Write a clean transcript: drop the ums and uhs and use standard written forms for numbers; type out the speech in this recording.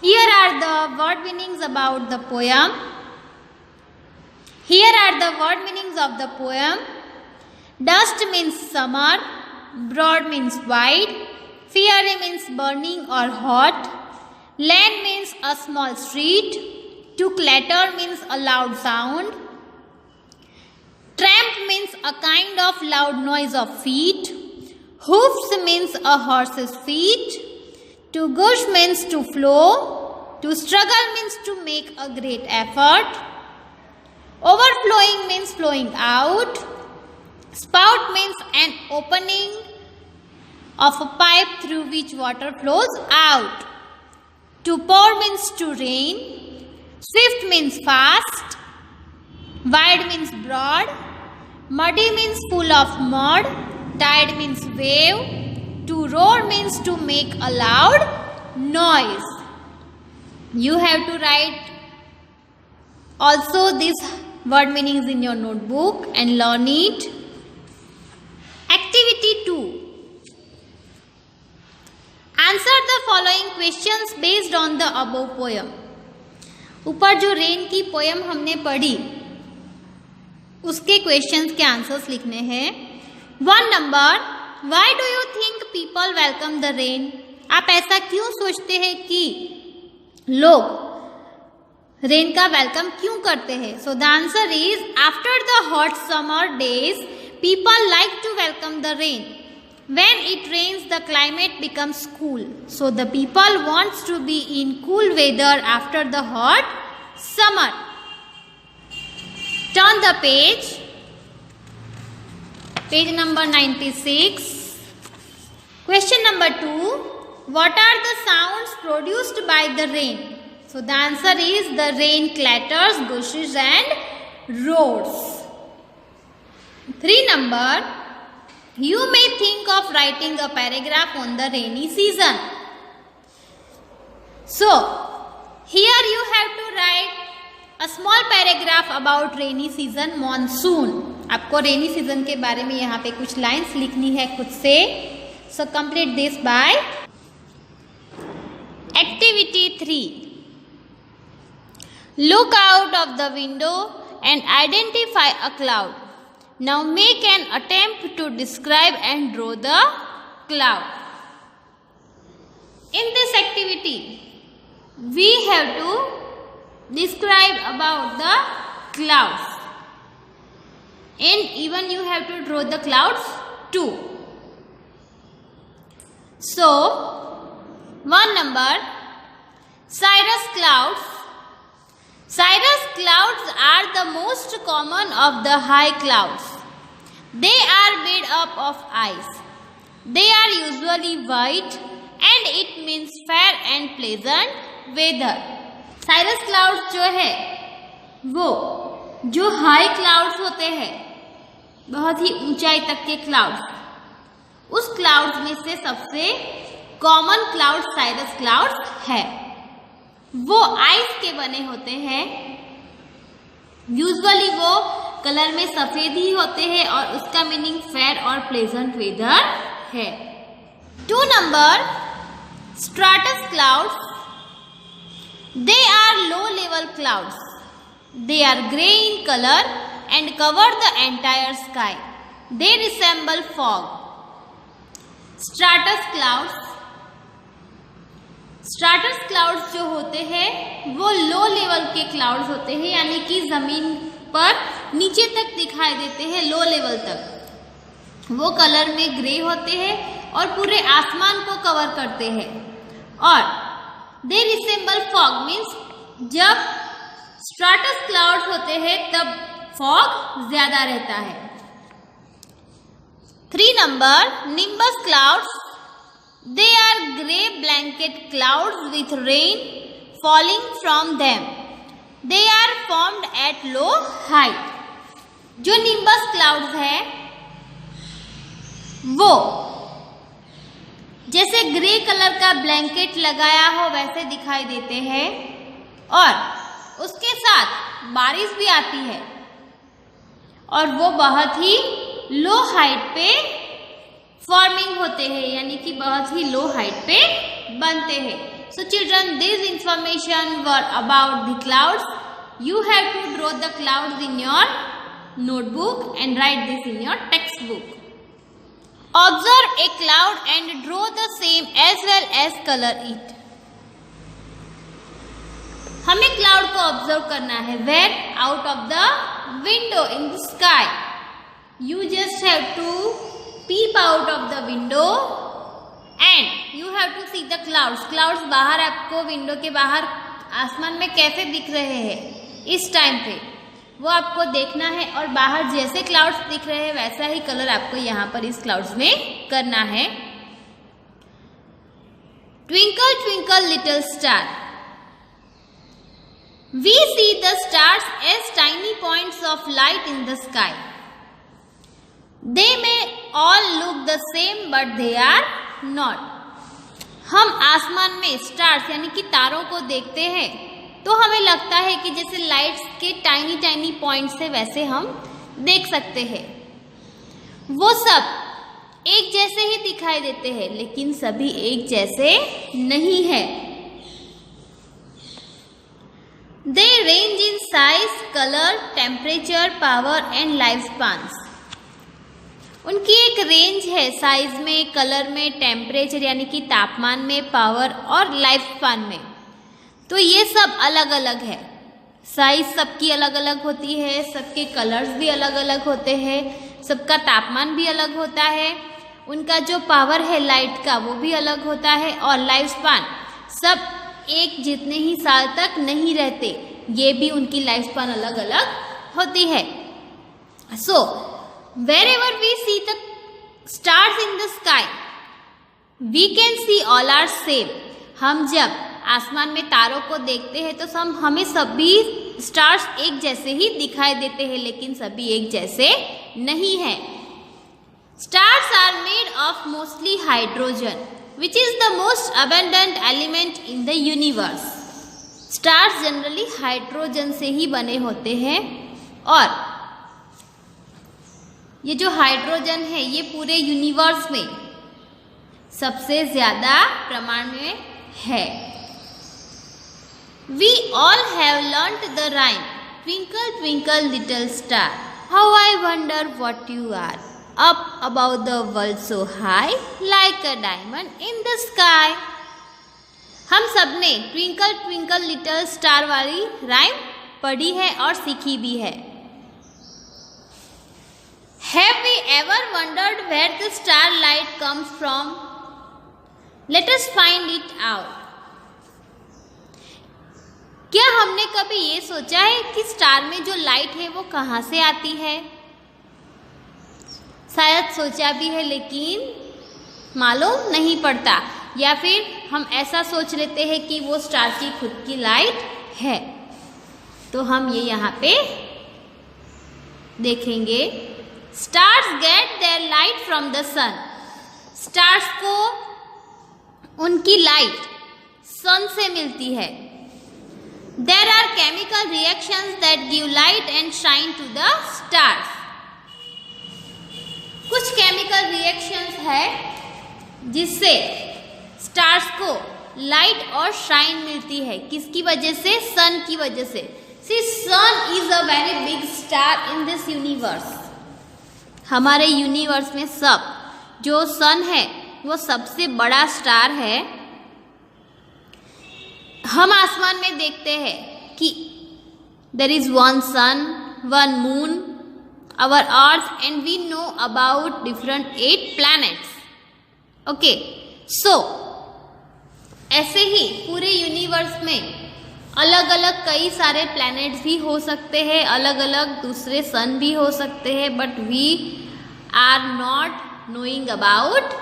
Here are the word meanings about the poem. Here are the word meanings of the poem. Dust means summer, broad means wide, fiery means burning or hot, lane means a small street, to clatter means a loud sound, tramp means a kind of loud noise of feet, hoofs means a horse's feet, to gush means to flow, to struggle means to make a great effort, overflowing means flowing out, spout means an opening of a pipe through which water flows out, to pour means to rain, swift means fast, wide means broad, muddy means full of mud, tide means wave, to roar means to make a loud noise. You have to write also these word meanings in your notebook and learn it. Activity 2. Answer the following questions based on the above poem. ऊपर जो rain की poem हमने पढ़ी उसके questions के answers लिखने हैं. 1 number, why do you think people welcome the rain? आप ऐसा क्यों सोचते हैं कि लोग रेन का वेलकम क्यों करते हैं? So the answer is after the hot summer days people like to welcome the rain. When it rains, the climate becomes cool. So the people wants to be in cool weather after the hot summer. Turn the page. Page number 96. Question number 2. What are the sounds produced by the rain? So the answer is the rain clatters, gushes and roars. 3 number. You may think of writing a paragraph on the rainy season. So, here you have to write a small paragraph about rainy season, monsoon. आपको rainy season के बारे में यहाँ पे कुछ lines लिखनी है खुद से. So, complete this by Activity 3. Look out of the window and identify a cloud. Now make an attempt to describe and draw the cloud. In this activity, we have to describe about the clouds. And even you have to draw the clouds too. So, 1 number, cirrus clouds. Cirrus clouds are the most common of the high clouds. They are made up of ice. They are usually white and it means fair and pleasant weather. Cirrus clouds जो है वो जो high clouds होते हैं, बहुत ही ऊंचाई तक के clouds, उस clouds में से सबसे common cloud cirrus clouds है. वो आइस के बने होते हैं. यूजुअली वो कलर में सफेद ही होते हैं और उसका मीनिंग फेयर और प्लेजेंट वेदर है. 2 number, stratus clouds. They are low level clouds. They are grey in colour and cover the entire sky. They resemble fog. Stratus clouds. Stratus clouds जो होते हैं वो लो लेवल के clouds होते हैं, यानी कि जमीन पर नीचे तक दिखाई देते हैं, लो लेवल तक. वो कलर में ग्रे होते हैं और पूरे आसमान को कवर करते हैं. और दे रिसेंबल फॉग मीन्स जब स्ट्रैटस क्लाउड्स होते हैं तब फॉग ज्यादा रहता है. 3 number, nimbus clouds. They are grey blanket clouds with rain falling from them. They are formed at low height. जो nimbus clouds है वो जैसे ग्रे कलर का ब्लैंकेट लगाया हो वैसे दिखाई देते हैं और उसके साथ बारिश भी आती है और वो बहुत ही लो हाइट पे फॉर्मिंग होते हैं, यानी कि बहुत ही लो हाइट पे बनते हैं. So children, this information were about the clouds. You have to draw the clouds in your notebook and write this in your textbook. Observe a cloud and draw the same as well as color it. हमें cloud को observe करना है. Where? Out of the window in the sky. You just have to peep out of the window and you have to see the clouds. Clouds बाहर आपको window के बाहर आसमान में कैसे दिख रहे हैं इस टाइम पे, वो आपको देखना है. और बाहर जैसे क्लाउड्स दिख रहे हैं वैसा ही कलर आपको यहाँ पर इस क्लाउड्स में करना है. Twinkle twinkle little star. We see the stars as tiny points of light in the sky. They may all look the same but they are not. हम आसमान में स्टार्स यानी कि तारों को देखते हैं तो हमें लगता है कि जैसे लाइट्स के टाइनी टाइनी पॉइंट्स है वैसे हम देख सकते हैं. वो सब एक जैसे ही दिखाई देते हैं लेकिन सभी एक जैसे नहीं है. They range in size, color, temperature, power and lifespans. उनकी एक रेंज है साइज में, कलर में, टेम्परेचर यानी कि तापमान में, पावर और लाइफ स्पान में. तो ये सब अलग अलग है. साइज सबकी अलग अलग होती है, सबके कलर्स भी अलग अलग होते हैं, सबका तापमान भी अलग होता है, उनका जो पावर है लाइट का वो भी अलग होता है और लाइफ स्पान सब एक जितने ही साल तक नहीं रहते, ये भी उनकी लाइफ स्पान अलग अलग होती है. सो wherever we see the stars in the sky, we can see all are same. हम जब आसमान में तारों को देखते हैं तो हमें सभी स्टार्स एक जैसे ही दिखाई देते हैं लेकिन सभी एक जैसे नहीं है. Stars are made of mostly hydrogen, which is the most abundant element in the universe. Stars generally hydrogen से ही बने होते हैं और ये जो हाइड्रोजन है ये पूरे यूनिवर्स में सबसे ज्यादा प्रमाण में है. We all have learnt the rhyme, twinkle twinkle little star, how I wonder what you are, up above the world so high, like a diamond in the sky. हम सब ने ट्विंकल ट्विंकल लिटिल स्टार वाली rhyme पढ़ी है और सीखी भी है. Have we ever wondered where the starlight comes from? Let us find it out. क्या हमने कभी ये सोचा है कि स्टार में जो लाइट है वो कहाँ से आती है? शायद सोचा भी है लेकिन मालूम नहीं पड़ता, या फिर हम ऐसा सोच लेते हैं कि वो स्टार की खुद की लाइट है. तो हम ये यहाँ पे देखेंगे. Stars get their light from the sun. Stars को उनकी लाइट सन से मिलती है. There are chemical reactions that give light and shine to the stars. कुछ केमिकल रिएक्शंस है जिससे स्टार्स को लाइट और शाइन मिलती है. किसकी वजह से? सन की वजह से. See sun is a very big star in this universe. हमारे यूनिवर्स में सब जो सन है वो सबसे बड़ा स्टार है. हम आसमान में देखते हैं कि there is one sun, one moon, our earth, and we know about different 8 planets. Okay, so ऐसे ही पूरे यूनिवर्स में अलग अलग कई सारे प्लैनेट्स भी हो सकते हैं, अलग अलग दूसरे सन भी हो सकते हैं, but we are not knowing about